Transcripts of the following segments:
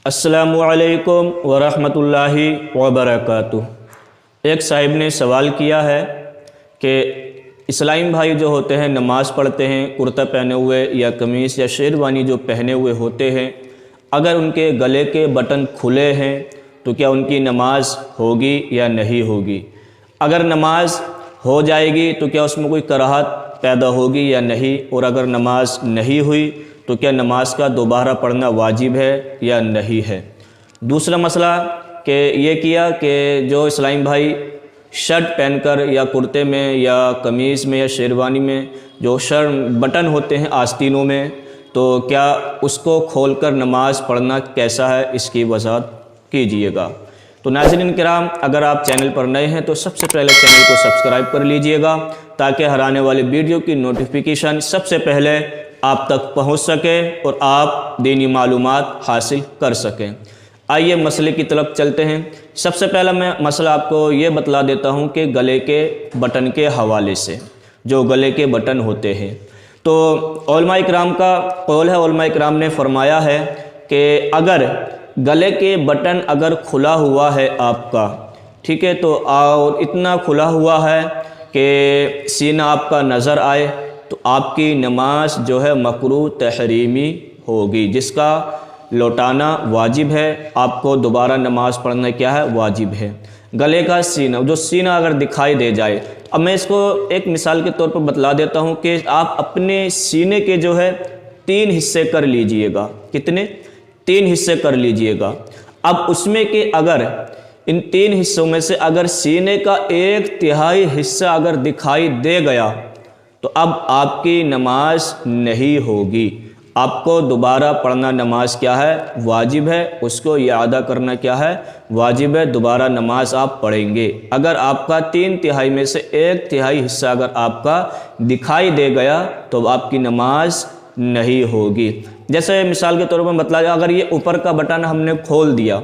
السلام علیکم ورحمۃ اللہ وبرکاتہ۔ ایک صاحب نے سوال کیا ہے کہ اسلامی بھائی جو ہوتے ہیں نماز پڑھتے ہیں کرتا پہنے ہوئے یا قمیص یا شیروانی جو پہنے ہوئے ہوتے ہیں، اگر ان کے گلے کے بٹن کھلے ہیں تو کیا ان کی نماز ہوگی یا نہیں ہوگی؟ اگر نماز ہو جائے گی تو کیا اس میں کوئی کراہت پیدا ہوگی یا نہیں؟ اور اگر نماز نہیں ہوئی تو کیا نماز کا دوبارہ پڑھنا واجب ہے یا نہیں ہے؟ دوسرا مسئلہ کہ یہ کیا کہ جو اسلامی بھائی شرٹ پہن کر یا کرتے میں یا قمیص میں یا شیروانی میں جو بٹن ہوتے ہیں آستینوں میں، تو کیا اس کو کھول کر نماز پڑھنا کیسا ہے، اس کی وضاحت کیجئے گا۔ تو ناظرین کرام، اگر آپ چینل پر نئے ہیں تو سب سے پہلے چینل کو سبسکرائب کر لیجئے گا تاکہ ہر آنے والی ویڈیو کی نوٹیفیکیشن سب سے پہلے آپ تک پہنچ سکے اور آپ دینی معلومات حاصل کر سکیں۔ آئیے مسئلے کی طرف چلتے ہیں۔ سب سے پہلا میں مسئلہ آپ کو یہ بتلا دیتا ہوں کہ گلے کے بٹن کے حوالے سے، جو گلے کے بٹن ہوتے ہیں، تو علماء کرام کا قول ہے، علماء کرام نے فرمایا ہے کہ اگر گلے کے بٹن اگر کھلا ہوا ہے آپ کا، ٹھیک ہے، تو اور اتنا کھلا ہوا ہے کہ سینہ آپ کا نظر آئے، تو آپ کی نماز جو ہے مکروہ تحریمی ہوگی، جس کا لوٹانا واجب ہے۔ آپ کو دوبارہ نماز پڑھنا کیا ہے؟ واجب ہے۔ گلے کا سینہ، جو سینہ اگر دکھائی دے جائے، اب میں اس کو ایک مثال کے طور پر بتلا دیتا ہوں کہ آپ اپنے سینے کے جو ہے 3 حصے کر لیجئے گا۔ کتنے؟ 3 حصے کر لیجئے گا۔ اب اس میں کہ اگر ان 3 حصوں میں سے اگر سینے کا 1/3 حصہ اگر دکھائی دے گیا تو اب آپ کی نماز نہیں ہوگی۔ آپ کو دوبارہ پڑھنا نماز کیا ہے؟ واجب ہے۔ اس کو اعادہ کرنا کیا ہے؟ واجب ہے۔ دوبارہ نماز آپ پڑھیں گے۔ اگر آپ کا 3/3 میں سے 1/3 حصہ اگر آپ کا دکھائی دے گیا تو آپ کی نماز نہیں ہوگی۔ جیسے مثال کے طور پر بتلایا، اگر یہ اوپر کا بٹن ہم نے کھول دیا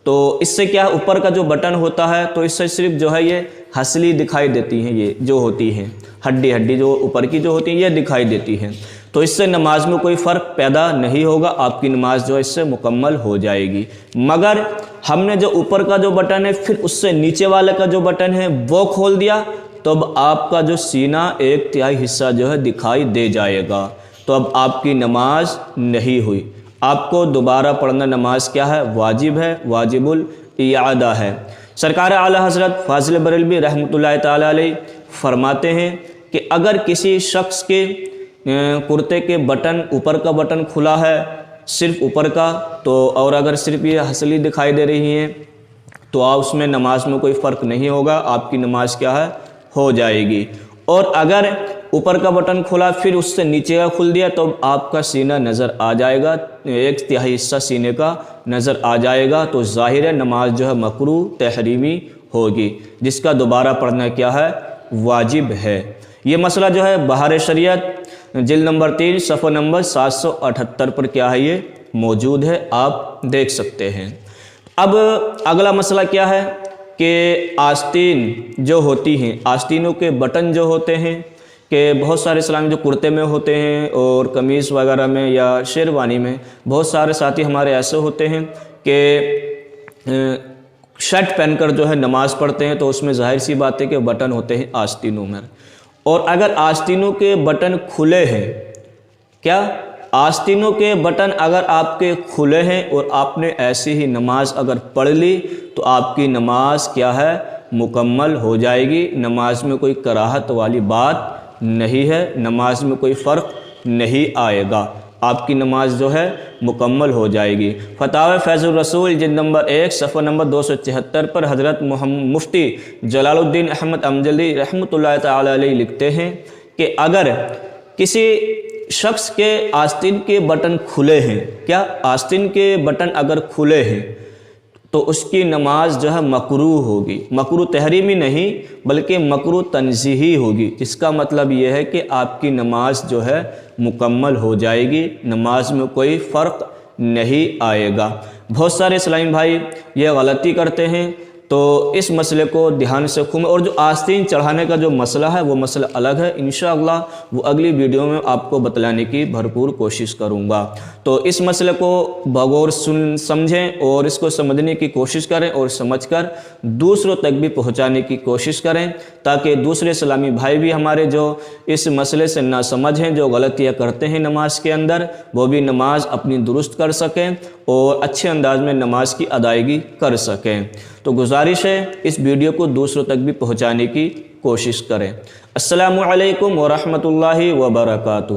تو اس سے کیا، اوپر کا جو بٹن ہوتا ہے تو اس سے صرف جو ہے یہ ہسلی دکھائی دیتی ہیں، یہ جو ہوتی ہیں ہڈی جو اوپر کی جو ہوتی ہیں یہ دکھائی دیتی ہیں، تو اس سے نماز میں کوئی فرق پیدا نہیں ہوگا، آپ کی نماز جو ہے اس سے مکمل ہو جائے گی۔ مگر ہم نے جو اوپر کا جو بٹن ہے پھر اس سے نیچے والے کا جو بٹن ہے وہ کھول دیا تو اب آپ کا جو سینہ 1/3 حصہ جو ہے دکھائی دے جائے گا، تو اب آپ کی نماز نہیں ہوئی۔ آپ کو دوبارہ پڑھنا نماز کیا ہے؟ واجب ہے، واجب الاعادہ ہے۔ سرکار اعلیٰ حضرت فاضل بریلوی رحمۃ اللہ تعالی علیہ فرماتے ہیں کہ اگر کسی شخص کے کرتے کے بٹن، اوپر کا بٹن کھلا ہے، صرف اوپر کا، تو اور اگر صرف یہ ہسلی دکھائی دے رہی ہیں تو آپ اس میں نماز میں کوئی فرق نہیں ہوگا، آپ کی نماز کیا ہے؟ ہو جائے گی۔ اور اگر اوپر کا بٹن کھلا پھر اس سے نیچے کا کھل دیا تو آپ کا سینہ نظر آ جائے گا، 1/3 حصہ سینے کا نظر آ جائے گا، تو ظاہر ہے نماز جو ہے مکروہ تحریمی ہوگی، جس کا دوبارہ پڑھنا کیا ہے؟ واجب ہے۔ یہ مسئلہ جو ہے بہار شریعت جلد نمبر 3 صفحہ نمبر 778 پر کیا ہے؟ یہ موجود ہے، آپ دیکھ سکتے ہیں۔ اب اگلا مسئلہ کیا ہے کہ آستین جو ہوتی ہیں، آستینوں کے بٹن جو ہوتے ہیں، کہ بہت سارے اسلامی جو کرتے میں ہوتے ہیں اور قمیص وغیرہ میں یا شیروانی میں، بہت سارے ساتھی ہمارے ایسے ہوتے ہیں کہ شرٹ پہن کر جو ہے نماز پڑھتے ہیں، تو اس میں ظاہر سی بات ہے کہ بٹن ہوتے ہیں آستینوں میں، اور اگر آستینوں کے بٹن کھلے ہیں، کیا آستینوں کے بٹن اگر آپ کے کھلے ہیں اور آپ نے ایسی ہی نماز اگر پڑھ لی تو آپ کی نماز کیا ہے؟ مکمل ہو جائے گی۔ نماز میں کوئی کراہت والی بات نہیں ہے، نماز میں کوئی فرق نہیں آئے گا، آپ کی نماز جو ہے مکمل ہو جائے گی۔ فتاوی فیض الرسول جلد نمبر 1 صفحہ نمبر 274 پر حضرت مفتی جلال الدین احمد امجدی رحمۃ اللہ تعالی علیہ لکھتے ہیں کہ اگر کسی شخص کے آستین کے بٹن کھلے ہیں، کیا آستین کے بٹن اگر کھلے ہیں تو اس کی نماز جو ہے مکروہ ہوگی، مکروہ تحریمی نہیں بلکہ مکروہ تنزیہی ہوگی، جس کا مطلب یہ ہے کہ آپ کی نماز جو ہے مکمل ہو جائے گی، نماز میں کوئی فرق نہیں آئے گا۔ بہت سارے اسلامی بھائی یہ غلطی کرتے ہیں، تو اس مسئلے کو دھیان سے خوب، اور جو آستین چڑھانے کا جو مسئلہ ہے وہ مسئلہ الگ ہے، انشاءاللہ وہ اگلی ویڈیو میں آپ کو بتلانے کی بھرپور کوشش کروں گا۔ تو اس مسئلے کو بغور سمجھیں اور اس کو سمجھنے کی کوشش کریں اور سمجھ کر دوسروں تک بھی پہنچانے کی کوشش کریں، تاکہ دوسرے اسلامی بھائی بھی ہمارے جو اس مسئلے سے نہ سمجھ ہیں، جو غلطیاں کرتے ہیں نماز کے اندر، وہ بھی نماز اپنی درست کر سکیں اور اچھے انداز میں نماز کی ادائیگی کر سکیں۔ تو گزارش ہے اس ویڈیو کو دوسروں تک بھی پہنچانے کی کوشش کریں۔ السلام علیکم ورحمۃ اللہ وبرکاتہ۔